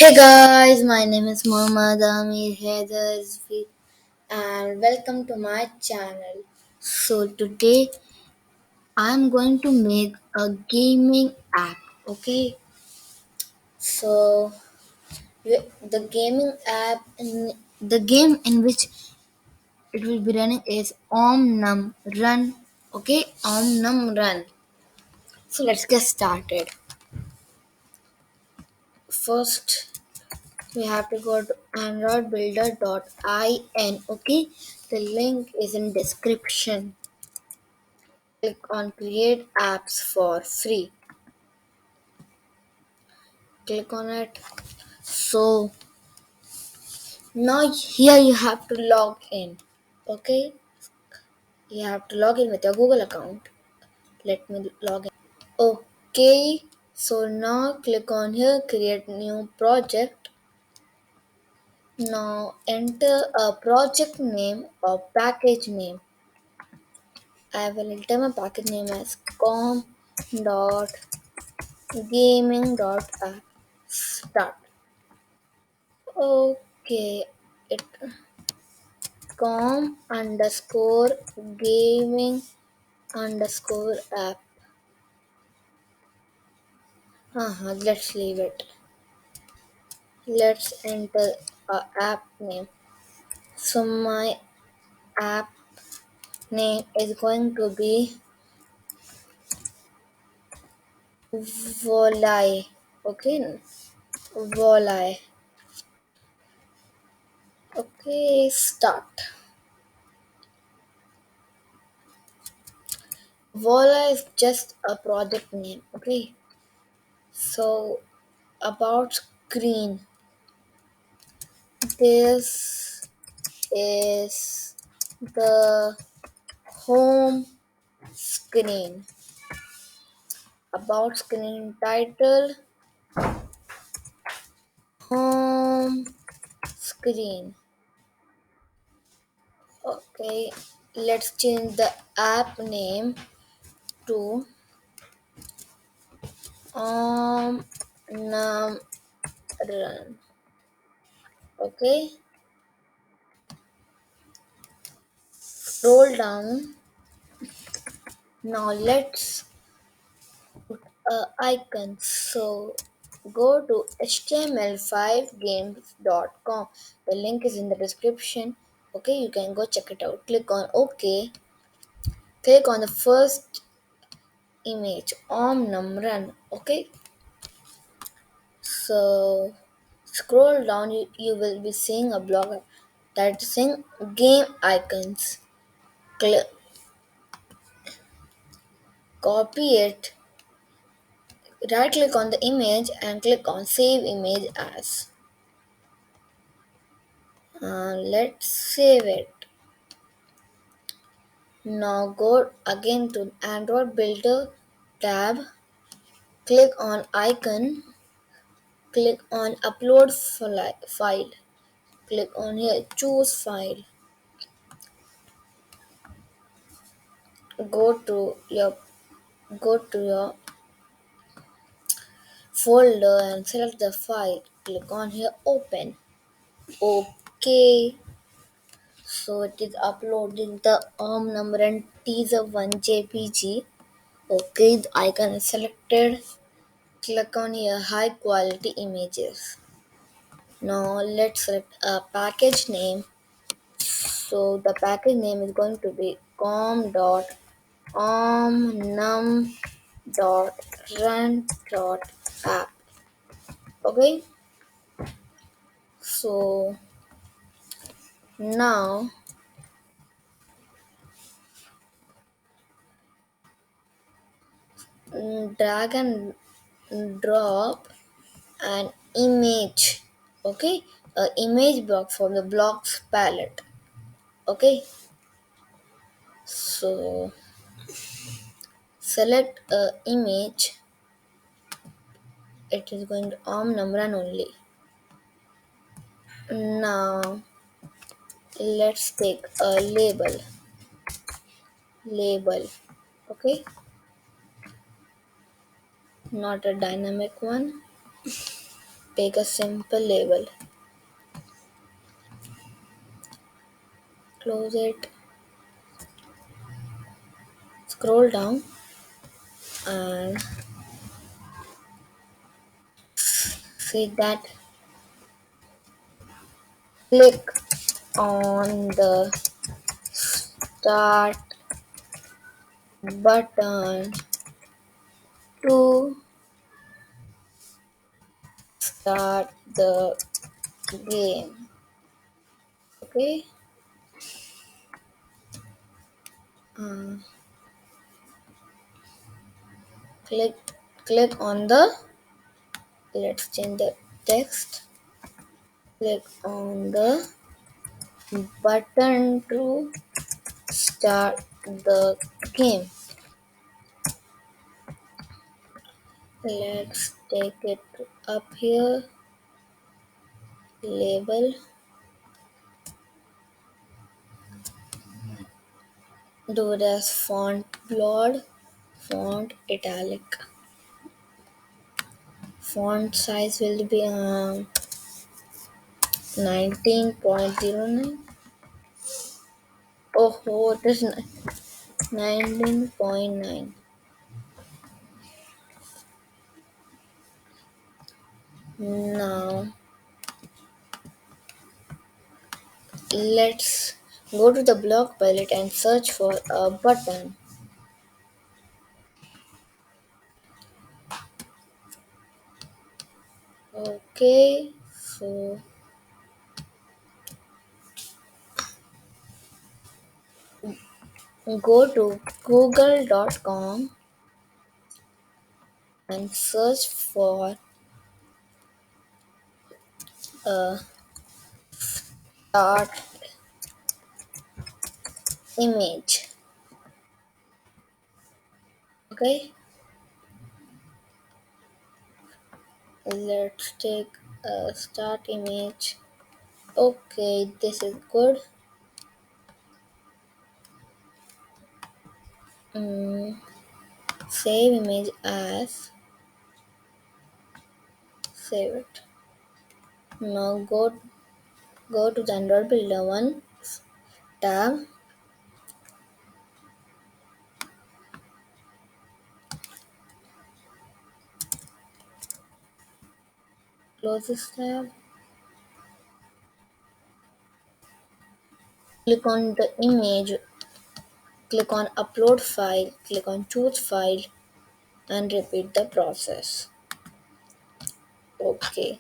Hey guys, my name is Mohammed Ameer Haider Rizvi and welcome to my channel. So today I'm going to make a gaming app. Okay, so the gaming app the game in which it will be running is Om Num Run. Okay, Om Num Run. So let's get started. First, we have to go to androidbuilder.in. Okay, the link is in description. Click on create apps for free. Click on it. So now here you have to log in. Okay, you have to log in with your Google account. Let me log in. Okay, so now click on here, create new project. Now enter a project name or package name. I will enter my package name as com.gaming.app. Start. Okay, it com underscore gaming underscore app. Let's leave it. Let's enter a app name. So my app name is going to be Volai. Okay, Volai. Okay, start. Vola is just a project name. Okay, so about screen. This is the home screen. About screen title home screen. Okay, let's change the app name to Om Nam Run. Okay, scroll down. Now let's icons. So go to html5games.com. The link is in the description. Okay, you can go check it out. Click on OK. Click on the first image, Om Num Run. Okay, so scroll down. You will be seeing a blog that's saying game icons. Copy it. Right click on the image and click on save image as. Let's save it. Now go again to Android Builder tab, click on icon, click on upload file, click on here, choose file, go to your go to your folder and select the file, click on here, open. Okay, so it is uploading the ARM number and teaser 1 JPG. Okay, the icon is selected. Click on here high quality images. Now let's select a package name. So the package name is going to be com.omnum.run.app. Okay. So now drag and drop an image. Okay, a image block from the blocks palette. Okay, so select a image. It is going to omnum run only. Now let's take a label. Okay, not a dynamic one. Pick a simple label, close it, scroll down and see that. Click on the start button to start the game. Okay. Uh, click click on the, let's change the text. Click on the button to start the game. Let's take it up here. Label. Do it as font bold, font italic. Font size will be 19.09. Oh, it is 19.9. Now let's go to the block palette and search for a button. Okay, so go to google.com and search for a start image. Okay, let's take a start image. Okay, this is good. Mm, save image as, save it. Now go to the Android Builder one tab. Close this tab. Click on the image. Click on upload file. Click on choose file and repeat the process. Okay,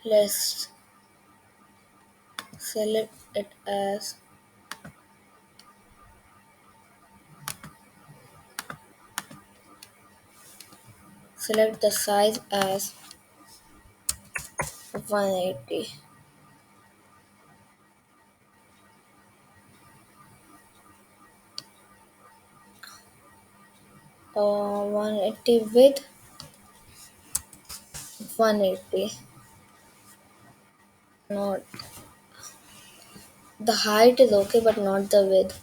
let's select it as, select the size as 180. Or 180 width, 180. Not the height is okay, but not the width.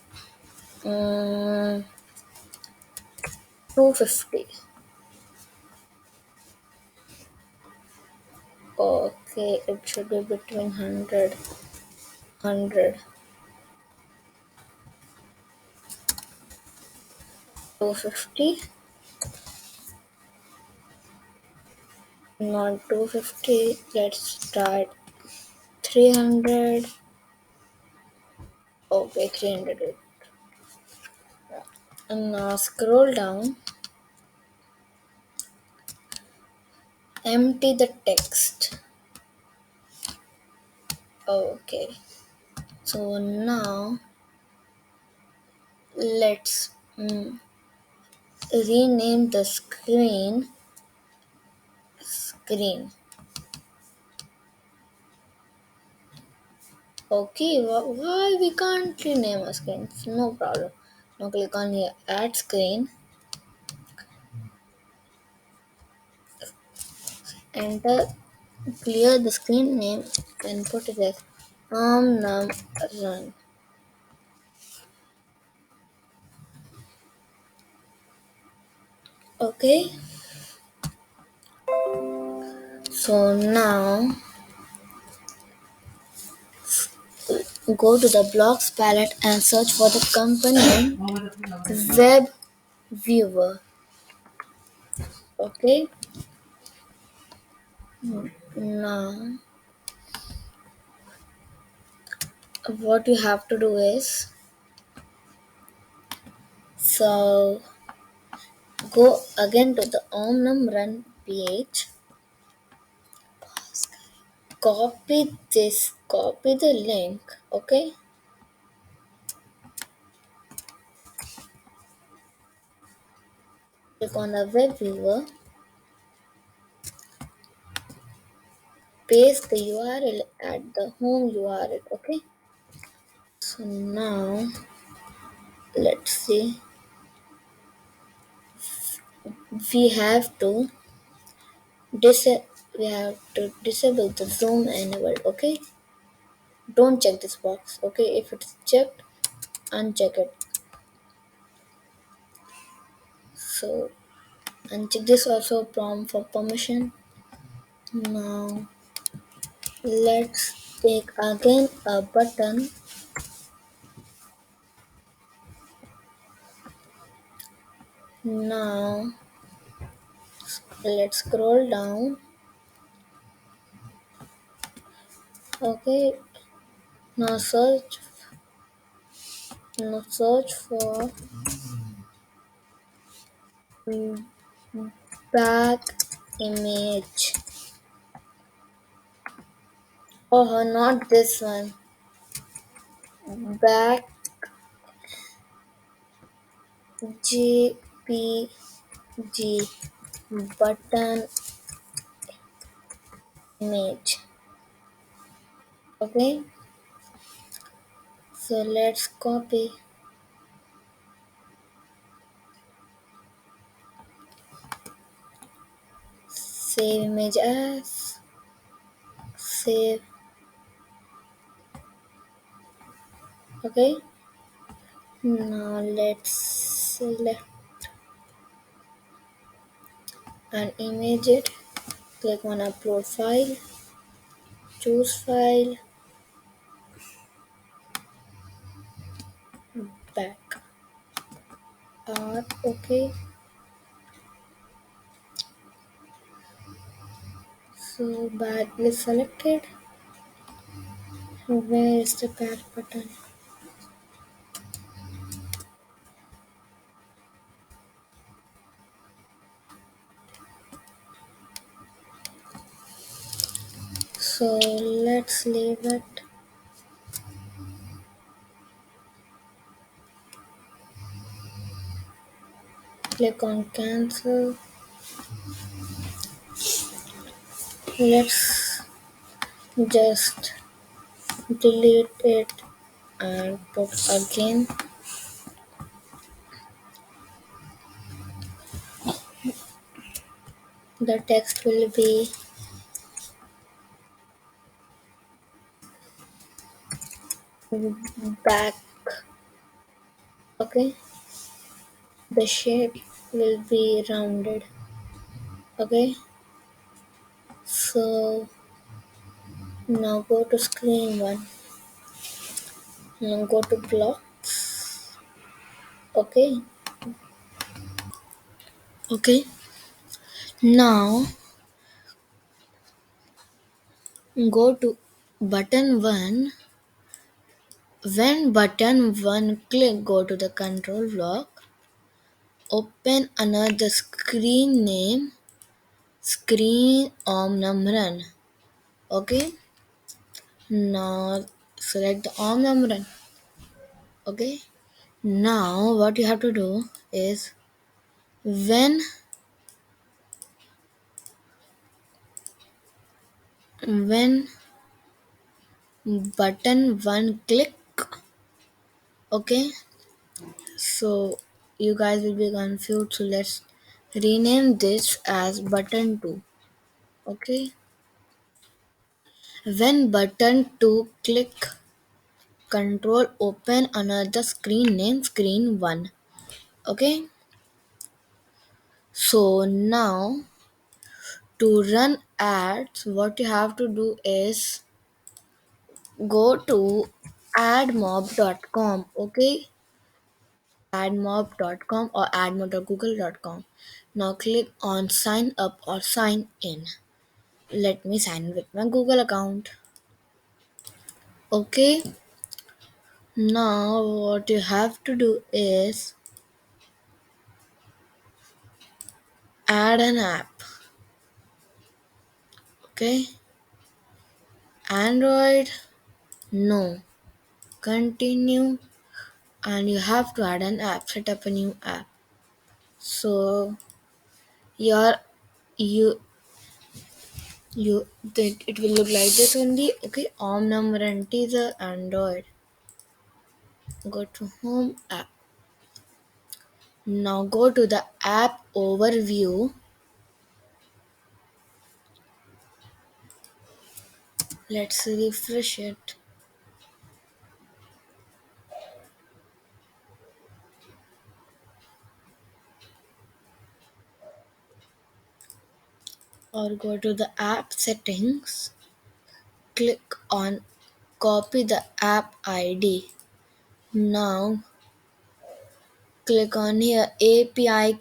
250. Okay, it should be between 100, 250. Not 250. Let's start 300. Okay, 300. And now scroll down, empty the text. Okay, so now let's rename the screen. Okay, why we can't rename a screen? No problem. Now click on here, add screen. Enter, clear the screen name and put it as num run. Okay, So now go to the blocks palette and search for the component web viewer. Okay. Now what you have to do is, so go again to the Omnum Run page. Copy the link. Okay. Click on the web viewer, paste the URL at the home URL. Okay. So now let's see. We have to dis- we have to disable the zoom enabled. Okay. Don't check this box. Okay. If it's checked, uncheck it. So uncheck this also prompt for permission. Now let's take again a button. Now let's scroll down. Okay. Now search for mm, back image. Oh, not this one. Back JPG button image. Okay. So let's copy. Save image as. Save. Okay. Now let's select and image it. Click on upload file. Choose file. Back. Art. Okay. So badly selected. Where is the back button? So let's leave it. Click on cancel. Let's just delete it and put again. The text will be back. Okay. The shape will be rounded. Okay. So now go to screen one. Now go to blocks. Okay. Okay. Now go to button one. When button one click, go to the control block. Open another screen name screen omnum run. Okay. Now select the omnum run. Okay. Now what you have to do is, when button one click. Okay. So you guys will be confused. So let's rename this as button 2. Okay. When button 2 click, control open another screen name screen 1. Okay. So now To run ads, what you have to do is go to admob.com, okay? Admob.com or admob.google.com. Now click on sign up or sign in. Let me sign in with my Google account. Okay, now what you have to do is add an app. Okay, Android, no. Continue, and you have to add an app, set up a new app. So your you it will look like this only. Okay, Om number and teaser Android. Go to home app. Now go to the app overview. Let's refresh it. Or go to the app settings. Click on copy the app ID. Now click on here API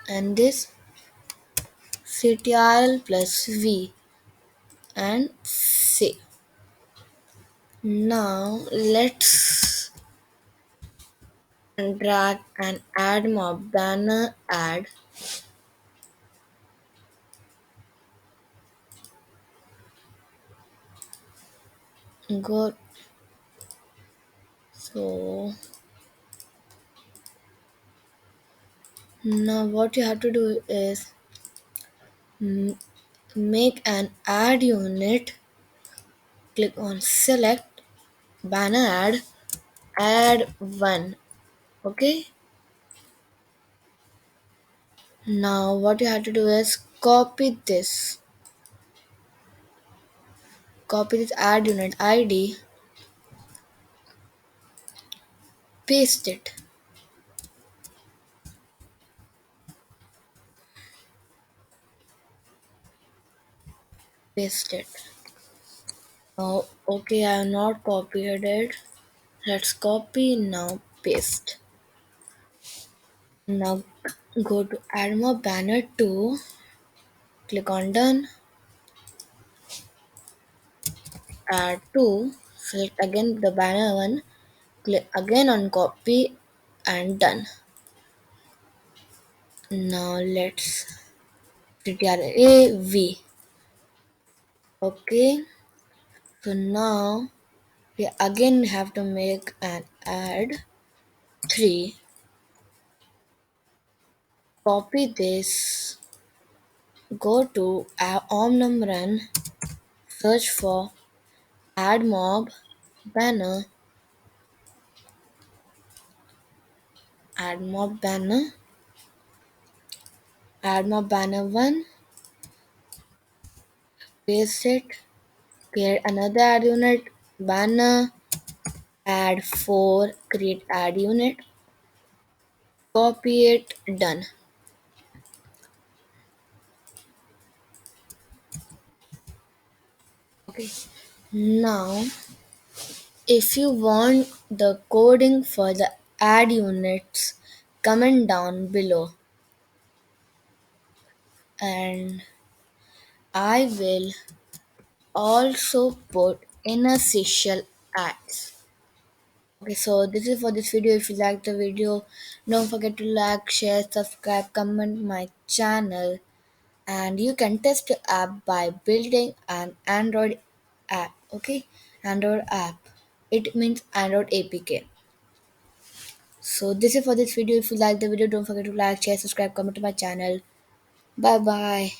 and this CTRL plus V and save. Now let's drag and add more banner ad. Go so now what you have to do is m- make an ad unit. Click on select banner add one. Okay. Now what you have to do is copy this ad unit ID, paste it, paste it. Now okay, I have not copied it. Let's copy now paste. Now go to add more banner 2, click on done, add 2, select again the banner 1, click again on copy and done. Now let's CTRL-A-V. Okay, so now we again have to make an add 3, copy this, go to Omnum Run, search for add mob banner, add mob banner, add mob banner 1, paste it, create another add unit, banner, add 4, create add unit, copy it, done. Okay, now if you want the coding for the add units, comment down below and I will also put interstitial ads. Okay, so this is for this video. If you like the video, don't forget to like, share, subscribe, comment my channel, and you can test your app by building an Android app. Okay, Android app. It means Android APK. So this is for this video. If you like the video, don't forget to like, share, subscribe, comment to my channel. Bye bye.